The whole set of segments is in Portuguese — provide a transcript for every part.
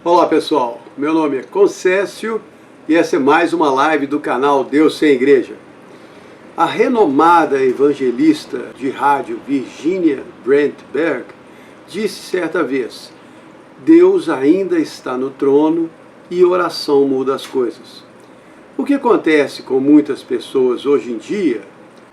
Olá pessoal, meu nome é Concécio e essa é mais uma live do canal Deus Sem Igreja. A renomada evangelista de rádio Virginia Brentberg disse certa vez: Deus ainda está no trono e oração muda as coisas. O que acontece com muitas pessoas hoje em dia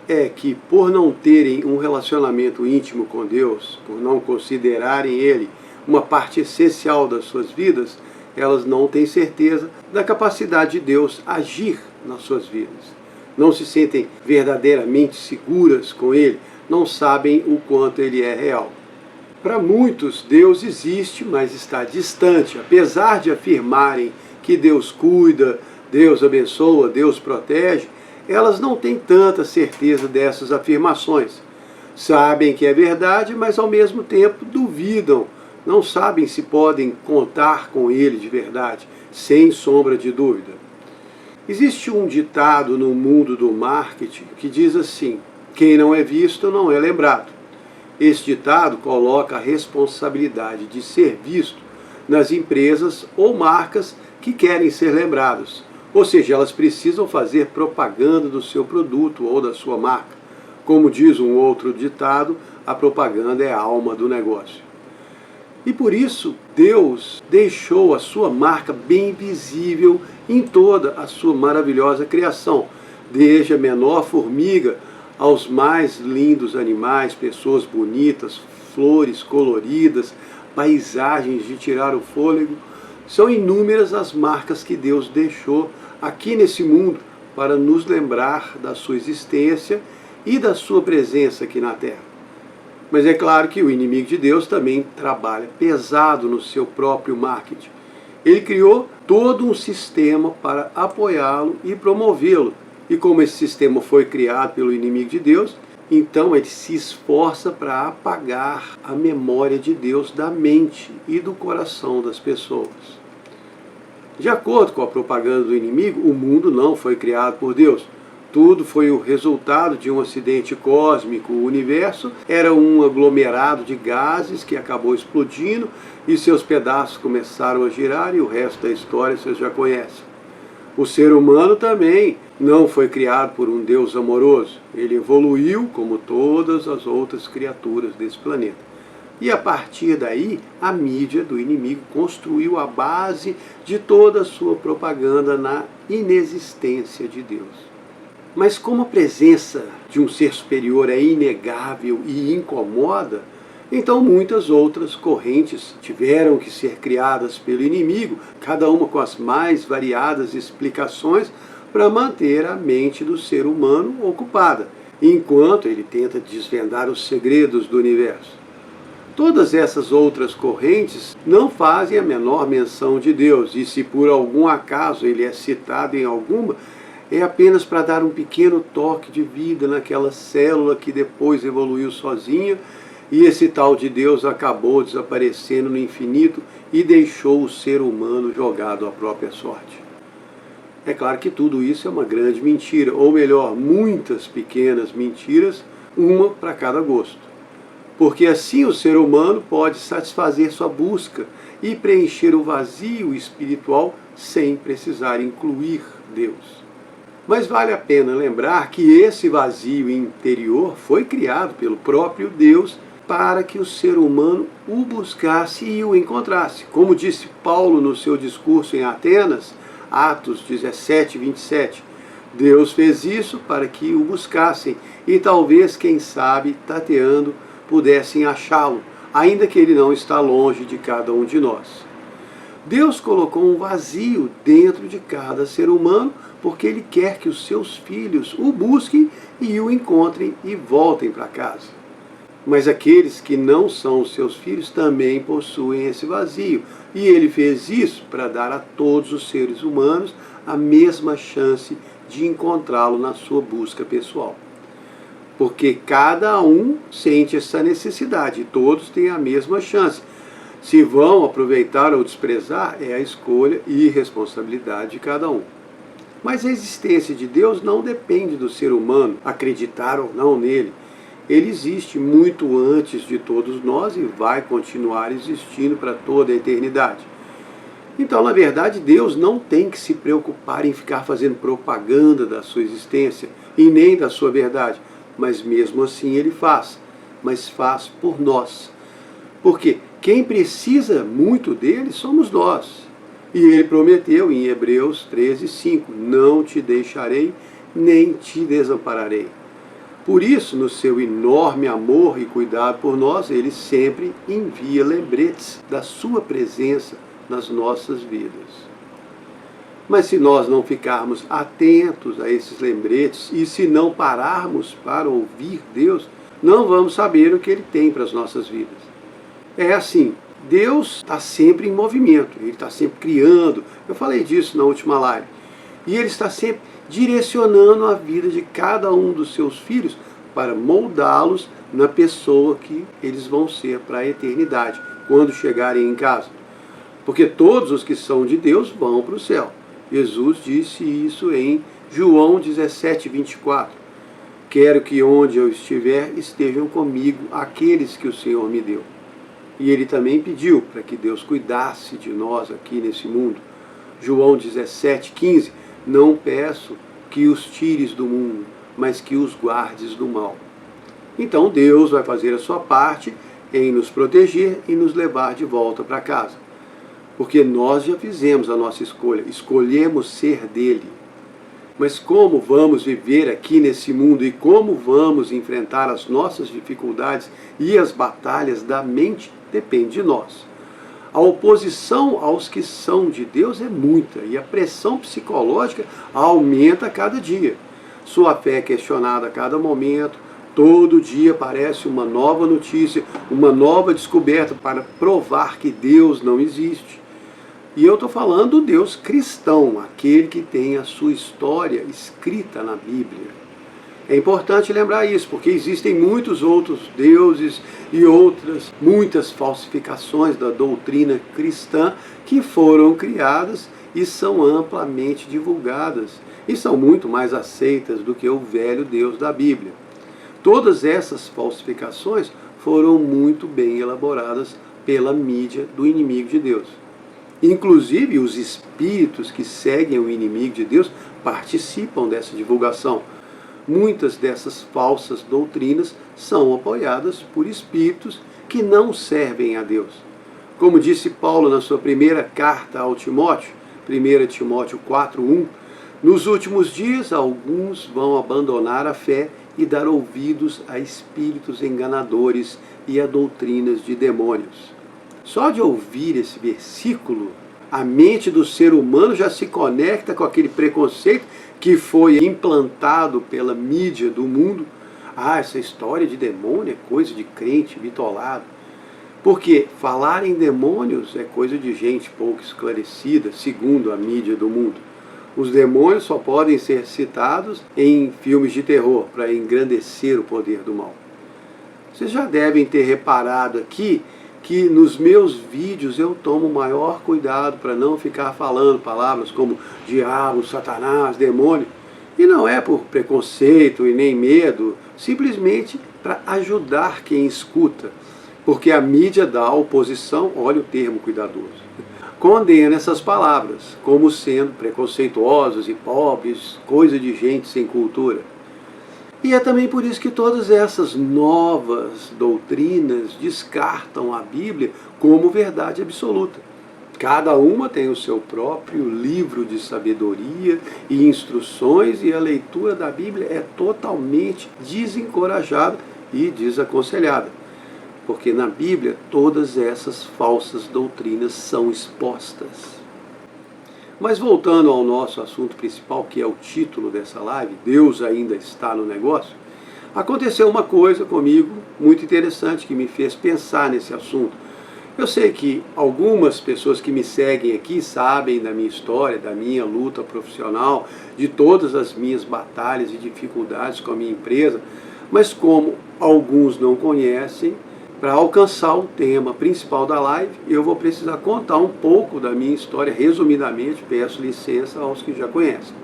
é que, por não terem um relacionamento íntimo com Deus, por não considerarem Ele uma parte essencial das suas vidas, elas não têm certeza da capacidade de Deus agir nas suas vidas. Não se sentem verdadeiramente seguras com Ele, não sabem o quanto Ele é real. Para muitos, Deus existe, mas está distante, apesar de afirmarem que Deus cuida, Deus abençoa, Deus protege. Elas não têm tanta certeza dessas afirmações. Sabem que é verdade, mas ao mesmo tempo duvidam. Não sabem se podem contar com Ele de verdade, sem sombra de dúvida. Existe um ditado no mundo do marketing que diz assim: quem não é visto não é lembrado. Esse ditado coloca a responsabilidade de ser visto nas empresas ou marcas que querem ser lembradas. Ou seja, elas precisam fazer propaganda do seu produto ou da sua marca. Como diz um outro ditado, a propaganda é a alma do negócio. E por isso, Deus deixou a sua marca bem visível em toda a sua maravilhosa criação, desde a menor formiga aos mais lindos animais, pessoas bonitas, flores coloridas, paisagens de tirar o fôlego. São inúmeras as marcas que Deus deixou aqui nesse mundo para nos lembrar da sua existência e da sua presença aqui na Terra. Mas é claro que o inimigo de Deus também trabalha pesado no seu próprio marketing. Ele criou todo um sistema para apoiá-lo e promovê-lo. E como esse sistema foi criado pelo inimigo de Deus, então ele se esforça para apagar a memória de Deus da mente e do coração das pessoas. De acordo com a propaganda do inimigo, o mundo não foi criado por Deus. Tudo foi o resultado de um acidente cósmico. O universo era um aglomerado de gases que acabou explodindo e seus pedaços começaram a girar, e o resto da história vocês já conhecem. O ser humano também não foi criado por um Deus amoroso. Ele evoluiu como todas as outras criaturas desse planeta. E a partir daí, a mídia do inimigo construiu a base de toda a sua propaganda na inexistência de Deus. Mas como a presença de um ser superior é inegável e incomoda, então muitas outras correntes tiveram que ser criadas pelo inimigo, cada uma com as mais variadas explicações, para manter a mente do ser humano ocupada, enquanto ele tenta desvendar os segredos do universo. Todas essas outras correntes não fazem a menor menção de Deus, e se por algum acaso ele é citado em alguma, é apenas para dar um pequeno toque de vida naquela célula que depois evoluiu sozinha, e esse tal de Deus acabou desaparecendo no infinito e deixou o ser humano jogado à própria sorte. É claro que tudo isso é uma grande mentira, ou melhor, muitas pequenas mentiras, uma para cada gosto. Porque assim o ser humano pode satisfazer sua busca e preencher o vazio espiritual sem precisar incluir Deus. Mas vale a pena lembrar que esse vazio interior foi criado pelo próprio Deus para que o ser humano o buscasse e o encontrasse. Como disse Paulo no seu discurso em Atenas, Atos 17, 27, Deus fez isso para que o buscassem e talvez, quem sabe, tateando, pudessem achá-lo, ainda que ele não está longe de cada um de nós. Deus colocou um vazio dentro de cada ser humano porque Ele quer que os seus filhos o busquem e o encontrem e voltem para casa. Mas aqueles que não são os seus filhos também possuem esse vazio. E Ele fez isso para dar a todos os seres humanos a mesma chance de encontrá-lo na sua busca pessoal. Porque cada um sente essa necessidade e todos têm a mesma chance. Se vão aproveitar ou desprezar, é a escolha e responsabilidade de cada um. Mas a existência de Deus não depende do ser humano acreditar ou não nele. Ele existe muito antes de todos nós e vai continuar existindo para toda a eternidade. Então, na verdade, Deus não tem que se preocupar em ficar fazendo propaganda da sua existência e nem da sua verdade, mas mesmo assim Ele faz, mas faz por nós. Porque quem precisa muito dele somos nós. E Ele prometeu em Hebreus 13:5, não te deixarei, nem te desampararei. Por isso, no seu enorme amor e cuidado por nós, Ele sempre envia lembretes da sua presença nas nossas vidas. Mas se nós não ficarmos atentos a esses lembretes e se não pararmos para ouvir Deus, não vamos saber o que Ele tem para as nossas vidas. É assim, Deus está sempre em movimento, Ele está sempre criando. Eu falei disso na última live. E Ele está sempre direcionando a vida de cada um dos seus filhos para moldá-los na pessoa que eles vão ser para a eternidade, quando chegarem em casa. Porque todos os que são de Deus vão para o céu. Jesus disse isso em João 17:24. Quero que onde eu estiver estejam comigo aqueles que o Senhor me deu. E Ele também pediu para que Deus cuidasse de nós aqui nesse mundo. João 17:15. Não peço que os tires do mundo, mas que os guardes do mal. Então Deus vai fazer a sua parte em nos proteger e nos levar de volta para casa. Porque nós já fizemos a nossa escolha, escolhemos ser dele. Mas como vamos viver aqui nesse mundo e como vamos enfrentar as nossas dificuldades e as batalhas da mente depende de nós. A oposição aos que são de Deus é muita e a pressão psicológica aumenta a cada dia. Sua fé é questionada a cada momento, todo dia aparece uma nova notícia, uma nova descoberta para provar que Deus não existe. E eu estou falando do Deus cristão, aquele que tem a sua história escrita na Bíblia. É importante lembrar isso, porque existem muitos outros deuses e muitas falsificações da doutrina cristã que foram criadas e são amplamente divulgadas e são muito mais aceitas do que o velho Deus da Bíblia. Todas essas falsificações foram muito bem elaboradas pela mídia do inimigo de Deus. Inclusive, os espíritos que seguem o inimigo de Deus participam dessa divulgação. Muitas dessas falsas doutrinas são apoiadas por espíritos que não servem a Deus. Como disse Paulo na sua primeira carta ao Timóteo, 1 Timóteo 4:1, nos últimos dias alguns vão abandonar a fé e dar ouvidos a espíritos enganadores e a doutrinas de demônios. Só de ouvir esse versículo, a mente do ser humano já se conecta com aquele preconceito que foi implantado pela mídia do mundo. Ah, essa história de demônio é coisa de crente bitolado. Porque falar em demônios é coisa de gente pouco esclarecida, segundo a mídia do mundo. Os demônios só podem ser citados em filmes de terror, para engrandecer o poder do mal. Vocês já devem ter reparado aqui que nos meus vídeos eu tomo maior cuidado para não ficar falando palavras como diabo, satanás, demônio. E não é por preconceito e nem medo, simplesmente para ajudar quem escuta. Porque a mídia da oposição, olha o termo cuidadoso, condena essas palavras como sendo preconceituosas e pobres, coisa de gente sem cultura. E é também por isso que todas essas novas doutrinas descartam a Bíblia como verdade absoluta. Cada uma tem o seu próprio livro de sabedoria e instruções, e a leitura da Bíblia é totalmente desencorajada e desaconselhada. Porque na Bíblia todas essas falsas doutrinas são expostas. Mas voltando ao nosso assunto principal, que é o título dessa live, Deus ainda está no negócio, aconteceu uma coisa comigo muito interessante que me fez pensar nesse assunto. Eu sei que algumas pessoas que me seguem aqui sabem da minha história, da minha luta profissional, de todas as minhas batalhas e dificuldades com a minha empresa, mas como alguns não conhecem, para alcançar o tema principal da live, eu vou precisar contar um pouco da minha história, resumidamente, peço licença aos que já conhecem.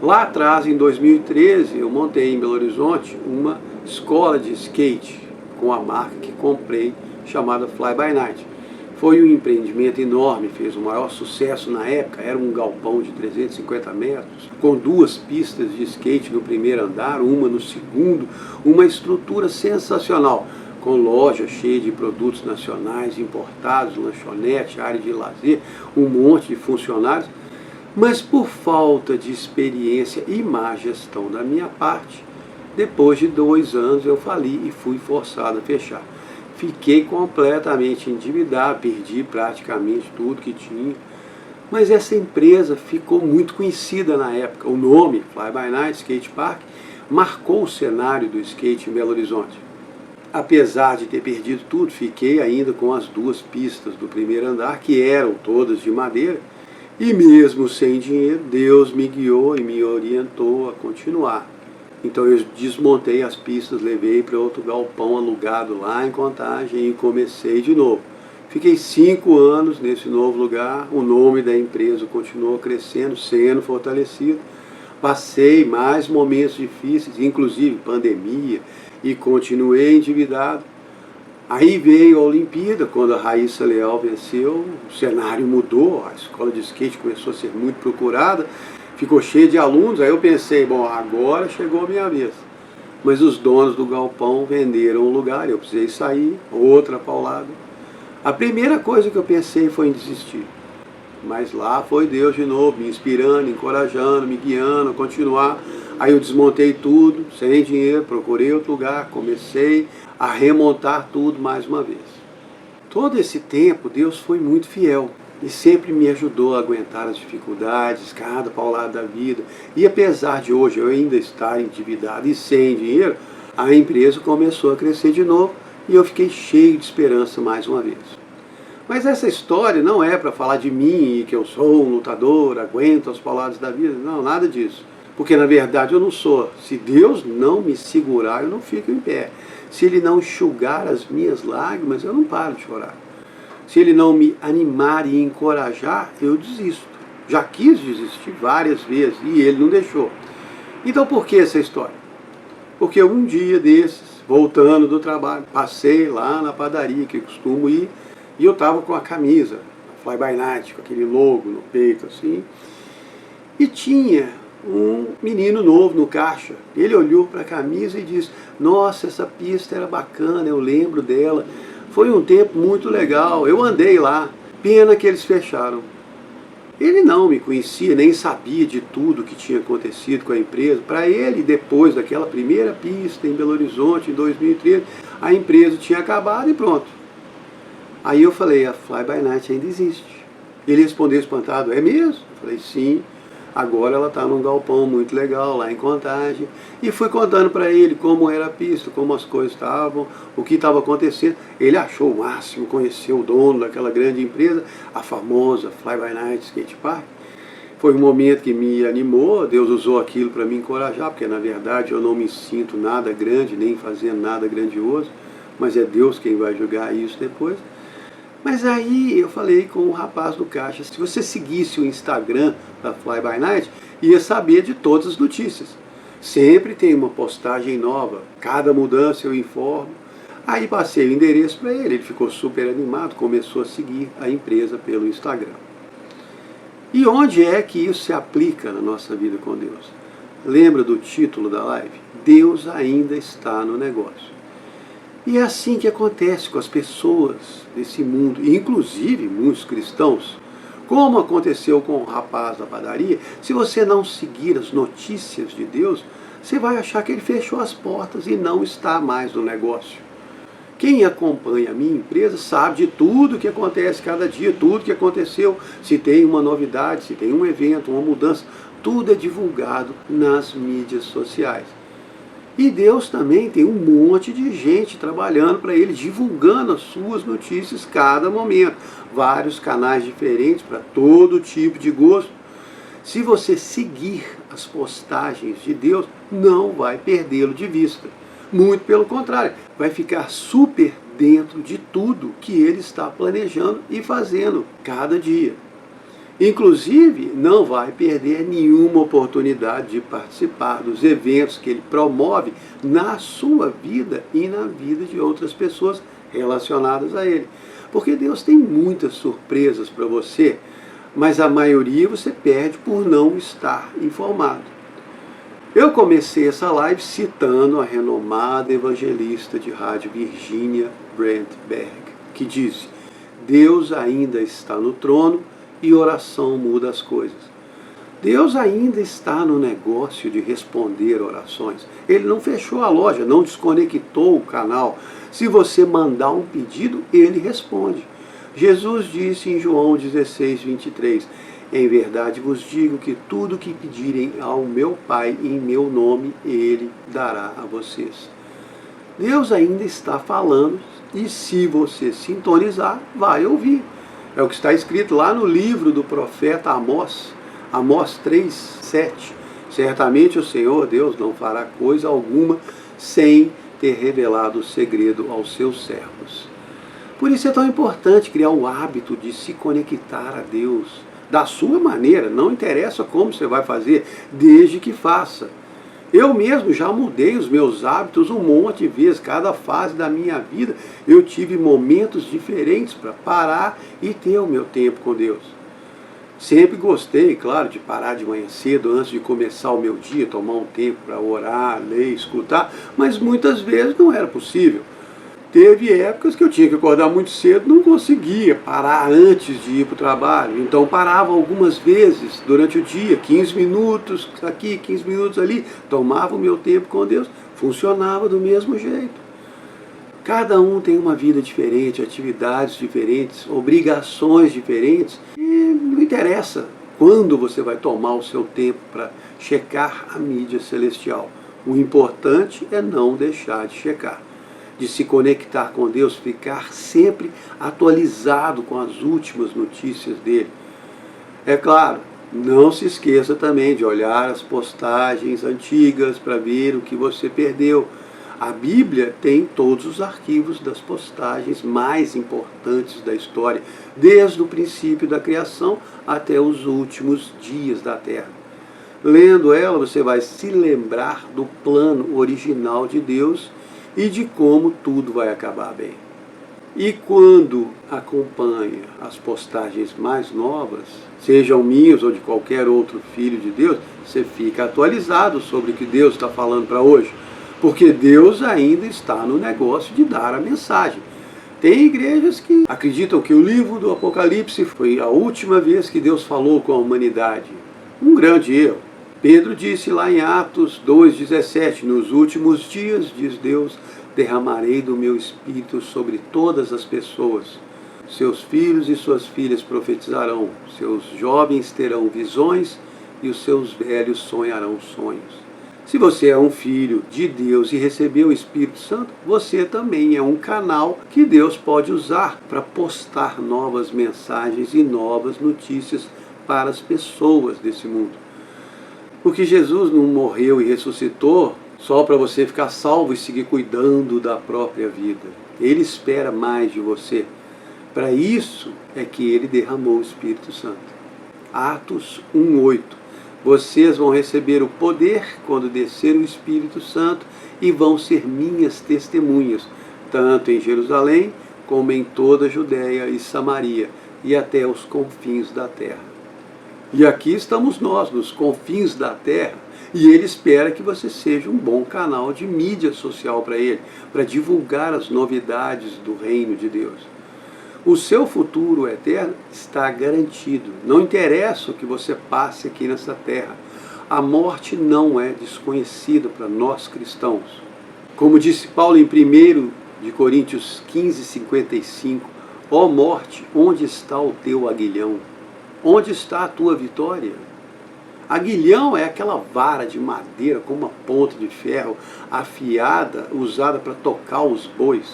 Lá atrás, em 2013, eu montei em Belo Horizonte uma escola de skate com a marca que comprei, chamada Fly by Night. Foi um empreendimento enorme, fez o maior sucesso na época, era um galpão de 350 metros, com 2 pistas de skate no primeiro andar, uma no segundo, uma estrutura sensacional, com loja cheia de produtos nacionais, importados, lanchonete, área de lazer, um monte de funcionários, mas por falta de experiência e má gestão da minha parte, depois de 2 anos eu fali e fui forçado a fechar. Fiquei completamente endividado, perdi praticamente tudo que tinha. Mas essa empresa ficou muito conhecida na época. O nome, Fly By Night Skate Park, marcou o cenário do skate em Belo Horizonte. Apesar de ter perdido tudo, fiquei ainda com as 2 pistas do primeiro andar, que eram todas de madeira. E mesmo sem dinheiro, Deus me guiou e me orientou a continuar. Então eu desmontei as pistas, levei para outro galpão alugado lá em Contagem e comecei de novo. Fiquei 5 anos nesse novo lugar, o nome da empresa continuou crescendo, sendo fortalecido. Passei mais momentos difíceis, inclusive pandemia, e continuei endividado. Aí veio a Olimpíada, quando a Raíssa Leal venceu, o cenário mudou, a escola de skate começou a ser muito procurada, ficou cheio de alunos, aí eu pensei, bom, agora chegou a minha vez. Mas os donos do galpão venderam o lugar, eu precisei sair, outra paulada. A primeira coisa que eu pensei foi em desistir. Mas lá foi Deus de novo, me inspirando, encorajando, me guiando a continuar. Aí eu desmontei tudo, sem dinheiro, procurei outro lugar, comecei a remontar tudo mais uma vez. Todo esse tempo Deus foi muito fiel. E sempre me ajudou a aguentar as dificuldades, cada paulada da vida. E apesar de hoje eu ainda estar endividado e sem dinheiro, a empresa começou a crescer de novo e eu fiquei cheio de esperança mais uma vez. Mas essa história não é para falar de mim e que eu sou um lutador, aguento as pauladas da vida. Não, nada disso. Porque na verdade eu não sou. Se Deus não me segurar, eu não fico em pé. Se Ele não enxugar as minhas lágrimas, eu não paro de chorar. Se Ele não me animar e encorajar, eu desisto. Já quis desistir várias vezes e Ele não deixou. Então por que essa história? Porque um dia desses, voltando do trabalho, passei lá na padaria que eu costumo ir e eu estava com a camisa, Fly By Night, com aquele logo no peito assim, e tinha um menino novo no caixa. Ele olhou para a camisa e disse, nossa, essa pista era bacana, eu lembro dela. Foi um tempo muito legal, eu andei lá, pena que eles fecharam. Ele não me conhecia, nem sabia de tudo que tinha acontecido com a empresa. Para ele, depois daquela primeira pista em Belo Horizonte, em 2013, a empresa tinha acabado e pronto. Aí eu falei, a Fly By Night ainda existe. Ele respondeu espantado, é mesmo? Eu falei, sim. Agora ela está num galpão muito legal, lá em Contagem. E fui contando para ele como era a pista, como as coisas estavam, o que estava acontecendo. Ele achou o máximo, conheceu o dono daquela grande empresa, a famosa Fly By Night Skate Park. Foi um momento que me animou, Deus usou aquilo para me encorajar, porque na verdade eu não me sinto nada grande, nem fazendo nada grandioso, mas é Deus quem vai julgar isso depois. Mas aí eu falei com o rapaz do caixa, se você seguisse o Instagram da Fly By Night, ia saber de todas as notícias. Sempre tem uma postagem nova, cada mudança eu informo. Aí passei o endereço para ele, ele ficou super animado, começou a seguir a empresa pelo Instagram. E onde é que isso se aplica na nossa vida com Deus? Lembra do título da live? Deus ainda está no negócio. E é assim que acontece com as pessoas desse mundo, inclusive muitos cristãos. Como aconteceu com o rapaz da padaria, se você não seguir as notícias de Deus, você vai achar que ele fechou as portas e não está mais no negócio. Quem acompanha a minha empresa sabe de tudo que acontece cada dia, tudo que aconteceu, se tem uma novidade, se tem um evento, uma mudança, tudo é divulgado nas mídias sociais. E Deus também tem um monte de gente trabalhando para Ele, divulgando as suas notícias cada momento. Vários canais diferentes para todo tipo de gosto. Se você seguir as postagens de Deus, não vai perdê-lo de vista. Muito pelo contrário, vai ficar super dentro de tudo que Ele está planejando e fazendo cada dia. Inclusive, não vai perder nenhuma oportunidade de participar dos eventos que ele promove na sua vida e na vida de outras pessoas relacionadas a ele. Porque Deus tem muitas surpresas para você, mas a maioria você perde por não estar informado. Eu comecei essa live citando a renomada evangelista de rádio Virginia Brent Berg, que disse: Deus ainda está no trono e oração muda as coisas. Deus ainda está no negócio de responder orações. Ele não fechou a loja, não desconectou o canal. Se você mandar um pedido, ele responde. Jesus disse em João 16, 23, em verdade vos digo que tudo que pedirem ao meu Pai em meu nome, ele dará a vocês. Deus ainda está falando e se você sintonizar, vai ouvir. É o que está escrito lá no livro do profeta Amós. Amós 3, 7. Certamente o Senhor Deus não fará coisa alguma sem ter revelado o segredo aos seus servos. Por isso é tão importante criar o hábito de se conectar a Deus da sua maneira, não interessa como você vai fazer, desde que faça. Eu mesmo já mudei os meus hábitos um monte de vezes, cada fase da minha vida eu tive momentos diferentes para parar e ter o meu tempo com Deus. Sempre gostei, claro, de parar de manhã cedo antes de começar o meu dia, tomar um tempo para orar, ler, escutar, mas muitas vezes não era possível. Teve épocas que eu tinha que acordar muito cedo, não conseguia parar antes de ir para o trabalho. Então parava algumas vezes durante o dia, 15 minutos aqui, 15 minutos ali, tomava o meu tempo com Deus, funcionava do mesmo jeito. Cada um tem uma vida diferente, atividades diferentes, obrigações diferentes, e não interessa quando você vai tomar o seu tempo para checar a mídia celestial. O importante é não deixar de checar, de se conectar com Deus, ficar sempre atualizado com as últimas notícias dele. É claro, não se esqueça também de olhar as postagens antigas para ver o que você perdeu. A Bíblia tem todos os arquivos das postagens mais importantes da história, desde o princípio da criação até os últimos dias da Terra. Lendo ela, você vai se lembrar do plano original de Deus e de como tudo vai acabar bem. E quando acompanha as postagens mais novas, sejam minhas ou de qualquer outro filho de Deus, você fica atualizado sobre o que Deus está falando para hoje. Porque Deus ainda está no negócio de dar a mensagem. Tem igrejas que acreditam que o livro do Apocalipse foi a última vez que Deus falou com a humanidade. Um grande erro. Pedro disse lá em Atos 2,17, nos últimos dias, diz Deus, derramarei do meu espírito sobre todas as pessoas. Seus filhos e suas filhas profetizarão, seus jovens terão visões e os seus velhos sonharão sonhos. Se você é um filho de Deus e recebeu o Espírito Santo, você também é um canal que Deus pode usar para postar novas mensagens e novas notícias para as pessoas desse mundo. Porque Jesus não morreu e ressuscitou só para você ficar salvo e seguir cuidando da própria vida. Ele espera mais de você. Para isso é que ele derramou o Espírito Santo. Atos 1:8. Vocês vão receber o poder quando descer o Espírito Santo e vão ser minhas testemunhas, tanto em Jerusalém como em toda a Judéia e Samaria e até os confins da terra. E aqui estamos nós, nos confins da terra, e ele espera que você seja um bom canal de mídia social para ele, para divulgar as novidades do reino de Deus. O seu futuro eterno está garantido. Não interessa o que você passe aqui nessa terra. A morte não é desconhecida para nós cristãos. Como disse Paulo em 1 de Coríntios 15:55, ó morte, onde está o teu aguilhão? Onde está a tua vitória? Aguilhão é aquela vara de madeira com uma ponta de ferro afiada, usada para tocar os bois.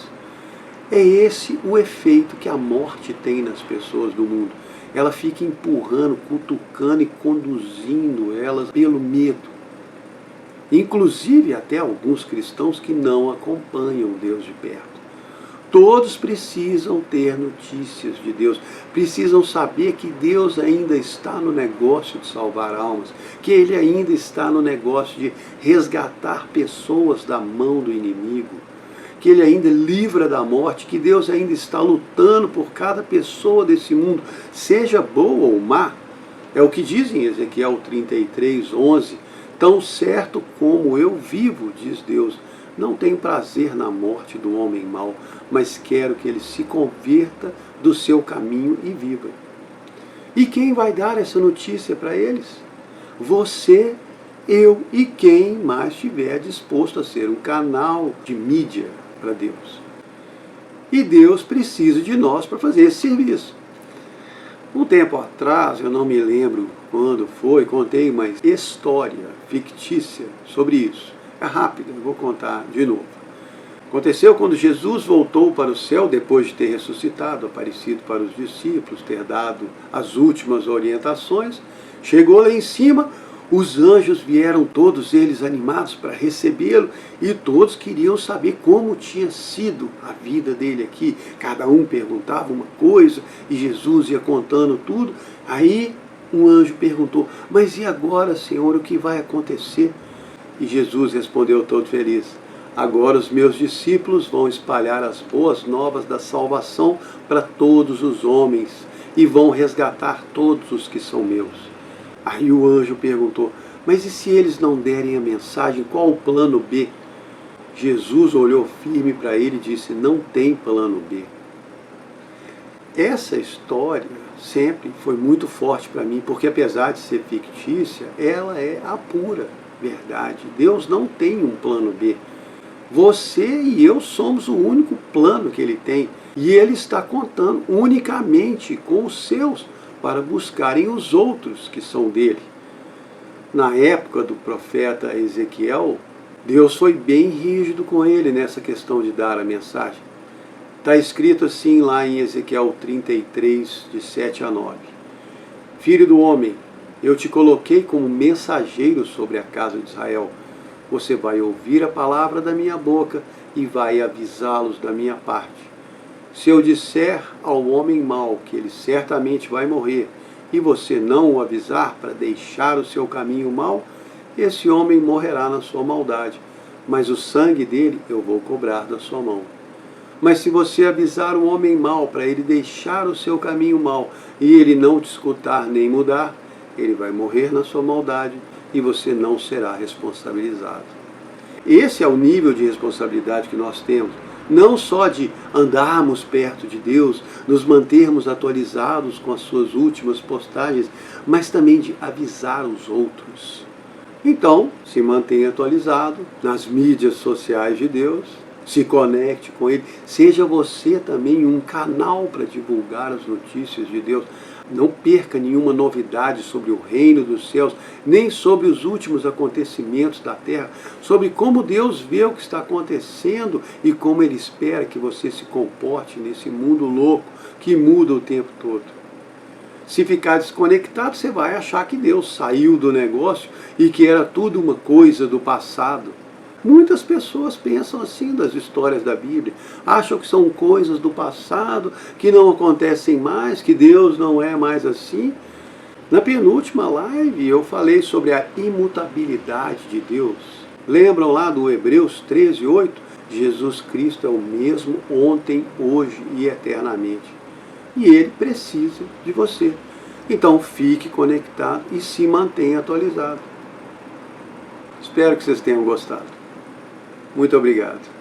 É esse o efeito que a morte tem nas pessoas do mundo. Ela fica empurrando, cutucando e conduzindo elas pelo medo. Inclusive até alguns cristãos que não acompanham Deus de perto. Todos precisam ter notícias de Deus, precisam saber que Deus ainda está no negócio de salvar almas, que Ele ainda está no negócio de resgatar pessoas da mão do inimigo, que Ele ainda livra da morte, que Deus ainda está lutando por cada pessoa desse mundo, seja boa ou má. É o que diz em Ezequiel 33:11. Tão certo como eu vivo, diz Deus, não tenho prazer na morte do homem mau, mas quero que ele se converta do seu caminho e viva. E quem vai dar essa notícia para eles? Você, eu e quem mais estiver disposto a ser um canal de mídia para Deus. E Deus precisa de nós para fazer esse serviço. Um tempo atrás, eu não me lembro quando foi, contei uma história fictícia sobre isso. É rápida, eu vou contar de novo. Aconteceu quando Jesus voltou para o céu, depois de ter ressuscitado, aparecido para os discípulos, ter dado as últimas orientações. Chegou lá em cima, os anjos vieram todos eles animados para recebê-lo e todos queriam saber como tinha sido a vida dele aqui. Cada um perguntava uma coisa e Jesus ia contando tudo. Aí um anjo perguntou: mas e agora, Senhor, o que vai acontecer? E Jesus respondeu todo feliz: agora os meus discípulos vão espalhar as boas novas da salvação para todos os homens e vão resgatar todos os que são meus. Aí o anjo perguntou: mas e se eles não derem a mensagem, qual o plano B? Jesus olhou firme para ele e disse: não tem plano B. Essa história sempre foi muito forte para mim, porque apesar de ser fictícia, ela é a pura verdade. Deus não tem um plano B. Você e eu somos o único plano que Ele tem. E Ele está contando unicamente com os seus para buscarem os outros que são dele. Na época do profeta Ezequiel, Deus foi bem rígido com ele nessa questão de dar a mensagem. Está escrito assim lá em Ezequiel 33, de 7 a 9. Filho do homem, eu te coloquei como mensageiro sobre a casa de Israel. Você vai ouvir a palavra da minha boca e vai avisá-los da minha parte. Se eu disser ao homem mau que ele certamente vai morrer, e você não o avisar para deixar o seu caminho mau, esse homem morrerá na sua maldade, mas o sangue dele eu vou cobrar da sua mão. Mas se você avisar o homem mau para ele deixar o seu caminho mau, e ele não te escutar nem mudar, ele vai morrer na sua maldade, e você não será responsabilizado. Esse é o nível de responsabilidade que nós temos. Não só de andarmos perto de Deus, nos mantermos atualizados com as suas últimas postagens, mas também de avisar os outros. Então, se mantenha atualizado nas mídias sociais de Deus, se conecte com Ele, seja você também um canal para divulgar as notícias de Deus. Não perca nenhuma novidade sobre o reino dos céus, nem sobre os últimos acontecimentos da terra, sobre como Deus vê o que está acontecendo e como Ele espera que você se comporte nesse mundo louco que muda o tempo todo. Se ficar desconectado, você vai achar que Deus saiu do negócio e que era tudo uma coisa do passado. Muitas pessoas pensam assim das histórias da Bíblia, acham que são coisas do passado, que não acontecem mais, que Deus não é mais assim. Na penúltima live eu falei sobre a imutabilidade de Deus. Lembram lá do Hebreus 13:8? Jesus Cristo é o mesmo ontem, hoje e eternamente. E Ele precisa de você. Então fique conectado e se mantenha atualizado. Espero que vocês tenham gostado. Muito obrigado.